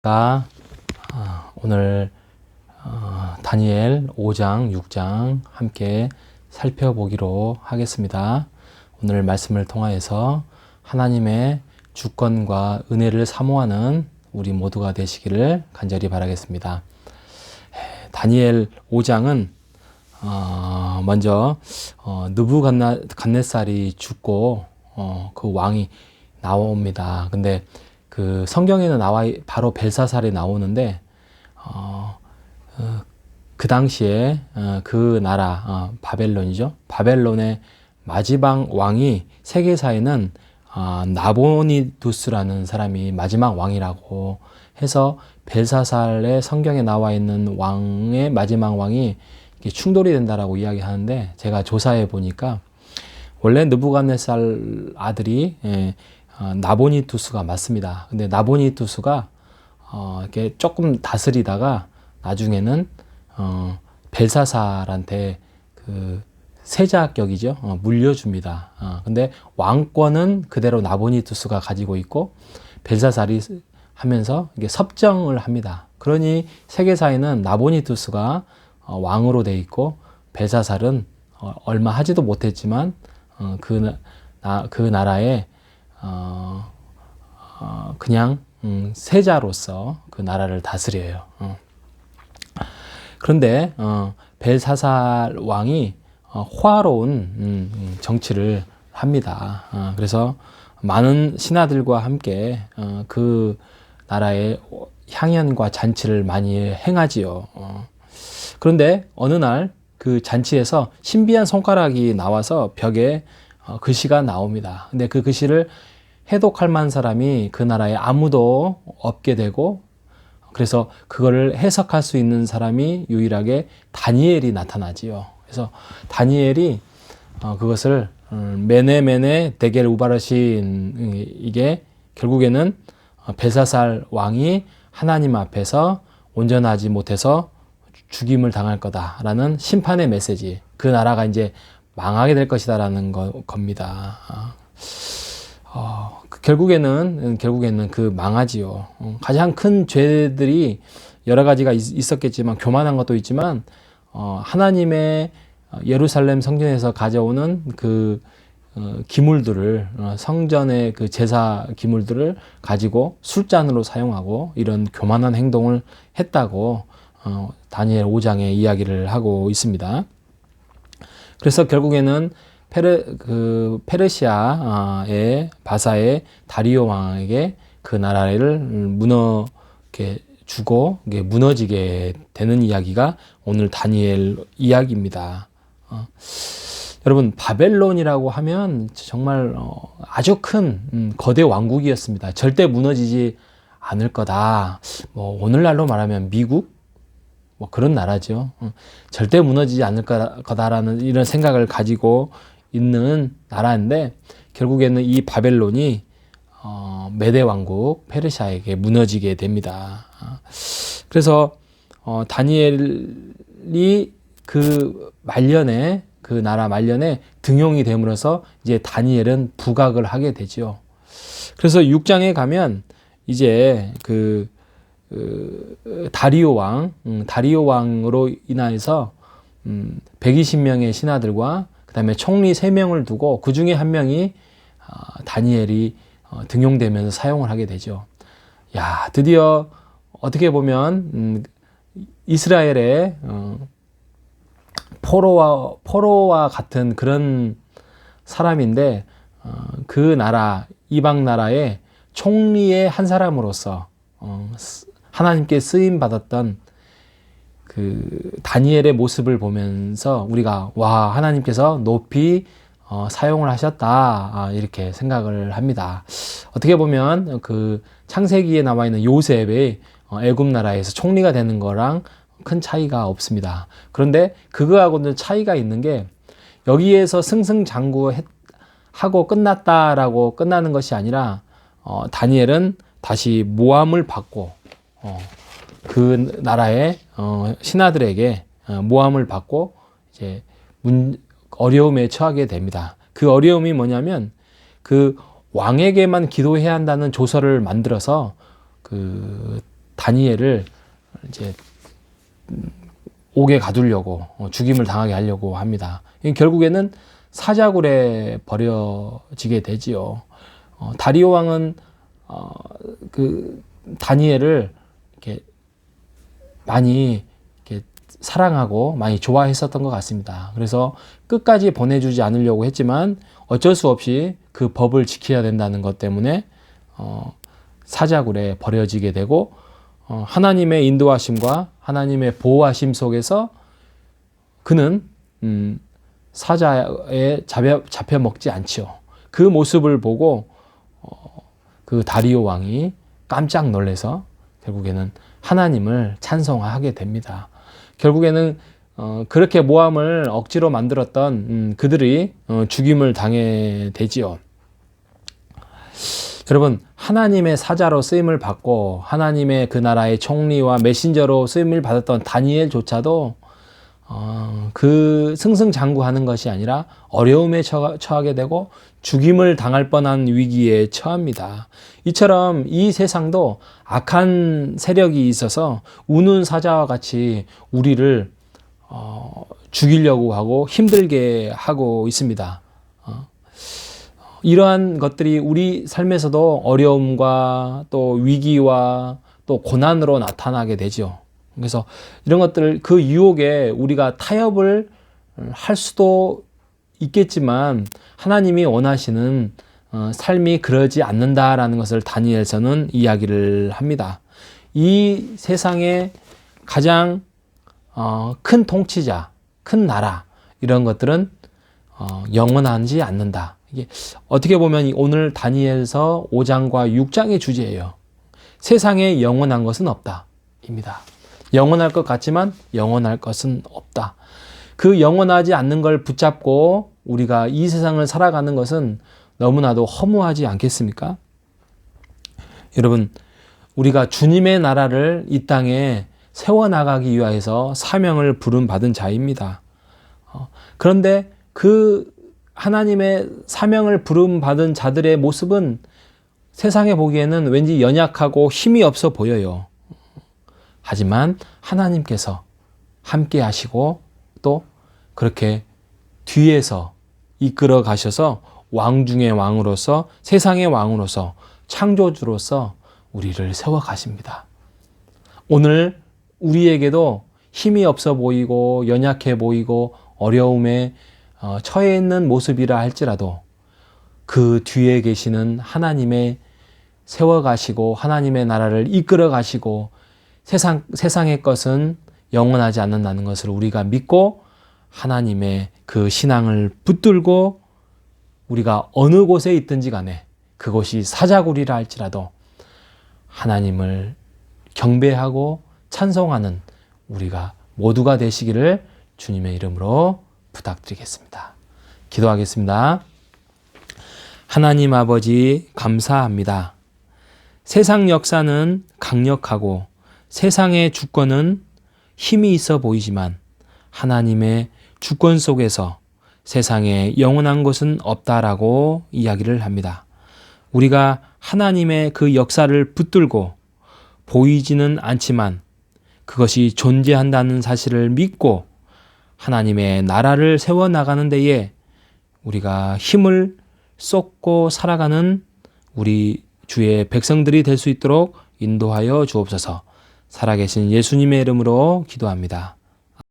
가 오늘 다니엘 5장, 6장 함께 살펴보기로 하겠습니다. 오늘 말씀을 통하여서 하나님의 주권과 은혜를 사모하는 우리 모두가 되시기를 간절히 바라겠습니다. 다니엘 5장은 먼저 느부갓네살이 죽고 그 왕이 나옵니다. 근데 그 성경에는 바로 벨사살이 나오는데 그 당시에 그 나라 바벨론이죠. 바벨론의 마지막 왕이 세계사에는 나보니두스라는 사람이 마지막 왕이라고 해서 벨사살의 성경에 나와 있는 왕의 마지막 왕이 충돌이 된다라고 이야기하는데, 제가 조사해 보니까 원래 느부갓네살 아들이 나보니두스가 맞습니다. 근데 나보니두스가 이렇게 조금 다스리다가 나중에는 벨사살한테 그 세자격이죠. 물려줍니다. 근데 왕권은 그대로 나보니두스가 가지고 있고 벨사살이 하면서 이게 섭정을 합니다. 그러니 세계사에는 나보니두스가 왕으로 돼 있고 벨사살은 얼마 하지도 못했지만 그 나라에 그냥 세자로서 그 나라를 다스려요. 그런데 벨사살 왕이 호화로운 정치를 합니다. 그래서 많은 신하들과 함께 그 나라의 향연과 잔치를 많이 행하지요. 그런데 어느 날 그 잔치에서 신비한 손가락이 나와서 벽에 글씨가 나옵니다. 근데 그 글씨를 해독할 만한 사람이 그 나라에 아무도 없게 되고, 그래서 그거를 해석할 수 있는 사람이 유일하게 다니엘이 나타나지요. 그래서 다니엘이 그것을 메네 데겔 우바르신, 이게 결국에는 벨사살 왕이 하나님 앞에서 온전하지 못해서 죽임을 당할 거다라는 심판의 메시지, 그 나라가 이제 망하게 될 것이다라는 겁니다. 결국에는 그 망하지요. 가장 큰 죄들이 여러 가지가 있었겠지만, 교만한 것도 있지만, 하나님의 예루살렘 성전에서 가져오는 그 기물들을, 성전의 그 제사 기물들을 가지고 술잔으로 사용하고 이런 교만한 행동을 했다고 다니엘 5장에 이야기를 하고 있습니다. 그래서 결국에는 페르시아의 바사의 다리오 왕에게 그 나라를 주고 무너지게 되는 이야기가 오늘 다니엘 이야기입니다. 여러분, 바벨론이라고 하면 정말 아주 큰 거대 왕국이었습니다. 절대 무너지지 않을 거다. 오늘날로 말하면 미국? 그런 나라죠. 절대 무너지지 않을 거다라는 이런 생각을 가지고 있는 나라인데, 결국에는 이 바벨론이 메대 왕국 페르시아에게 무너지게 됩니다. 그래서 다니엘이 그 나라 말년에 등용이 됨으로써 이제 다니엘은 부각을 하게 되죠. 그래서 6장에 가면 이제 다리오 왕으로 인하여서 120명의 신하들과 그 다음에 총리 3명을 두고 그 중에 한 명이 다니엘이 등용되면서 사용을 하게 되죠. 드디어 어떻게 보면 이스라엘의 포로와 같은 그런 사람인데, 그 나라, 이방 나라의 총리의 한 사람으로서 하나님께 쓰임 받았던 그 다니엘의 모습을 보면서 우리가 하나님께서 높이 사용을 하셨다, 이렇게 생각을 합니다. 어떻게 보면 그 창세기에 나와 있는 요셉의 애굽 나라에서 총리가 되는 거랑 큰 차이가 없습니다. 그런데 그거하고는 차이가 있는 게, 여기에서 승승장구하고 끝났다라고 끝나는 것이 아니라 다니엘은 다시 모함을 받고 그 나라의 신하들에게 모함을 받고 이제 어려움에 처하게 됩니다. 그 어려움이 뭐냐면, 그 왕에게만 기도해야 한다는 조서를 만들어서 그 다니엘을 이제 옥에 가두려고 죽임을 당하게 하려고 합니다. 결국에는 사자굴에 버려지게 되지요. 다리오 왕은 그 다니엘을 이렇게 많이 이렇게 사랑하고 많이 좋아했었던 것 같습니다. 그래서 끝까지 보내주지 않으려고 했지만 어쩔 수 없이 그 법을 지켜야 된다는 것 때문에 사자굴에 버려지게 되고 하나님의 인도하심과 하나님의 보호하심 속에서 그는 사자에 잡혀 먹지 않지요. 그 모습을 보고 그 다리오 왕이 깜짝 놀라서 결국에는 하나님을 찬송하게 됩니다. 결국에는 그렇게 모함을 억지로 만들었던 그들이 죽임을 당해 되지요. 여러분, 하나님의 사자로 쓰임을 받고 하나님의 그 나라의 총리와 메신저로 쓰임을 받았던 다니엘조차도 그 승승장구하는 것이 아니라 어려움에 처하게 되고 죽임을 당할 뻔한 위기에 처합니다. 이처럼 이 세상도 악한 세력이 있어서 우는 사자와 같이 우리를 죽이려고 하고 힘들게 하고 있습니다. 이러한 것들이 우리 삶에서도 어려움과 또 위기와 또 고난으로 나타나게 되죠. 그래서 이런 것들을 그 유혹에 우리가 타협을 할 수도 있겠지만 하나님이 원하시는 삶이 그러지 않는다라는 것을 다니엘서는 이야기를 합니다. 이 세상의 가장 큰 통치자, 큰 나라 이런 것들은 영원하지 않는다. 이게 어떻게 보면 오늘 다니엘서 5장과 6장의 주제예요. 세상에 영원한 것은 없다 입니다. 영원할 것 같지만 영원할 것은 없다. 그 영원하지 않는 걸 붙잡고 우리가 이 세상을 살아가는 것은 너무나도 허무하지 않겠습니까? 여러분, 우리가 주님의 나라를 이 땅에 세워나가기 위해서 사명을 부름받은 자입니다. 그런데 그 하나님의 사명을 부름받은 자들의 모습은 세상에 보기에는 왠지 연약하고 힘이 없어 보여요. 하지만 하나님께서 함께 하시고 또 그렇게 뒤에서 이끌어 가셔서 왕 중의 왕으로서 세상의 왕으로서 창조주로서 우리를 세워 가십니다. 오늘 우리에게도 힘이 없어 보이고 연약해 보이고 어려움에 처해 있는 모습이라 할지라도 그 뒤에 계시는 하나님의 세워 가시고 하나님의 나라를 이끌어 가시고 세상의 것은 영원하지 않는다는 것을 우리가 믿고 하나님의 그 신앙을 붙들고 우리가 어느 곳에 있든지 간에 그곳이 사자굴이라 할지라도 하나님을 경배하고 찬송하는 우리가 모두가 되시기를 주님의 이름으로 부탁드리겠습니다. 기도하겠습니다. 하나님 아버지 감사합니다. 세상 역사는 강력하고 세상의 주권은 힘이 있어 보이지만 하나님의 주권 속에서 세상에 영원한 것은 없다라고 이야기를 합니다. 우리가 하나님의 그 역사를 붙들고 보이지는 않지만 그것이 존재한다는 사실을 믿고 하나님의 나라를 세워나가는 데에 우리가 힘을 쏟고 살아가는 우리 주의 백성들이 될 수 있도록 인도하여 주옵소서. 살아계신 예수님의 이름으로 기도합니다.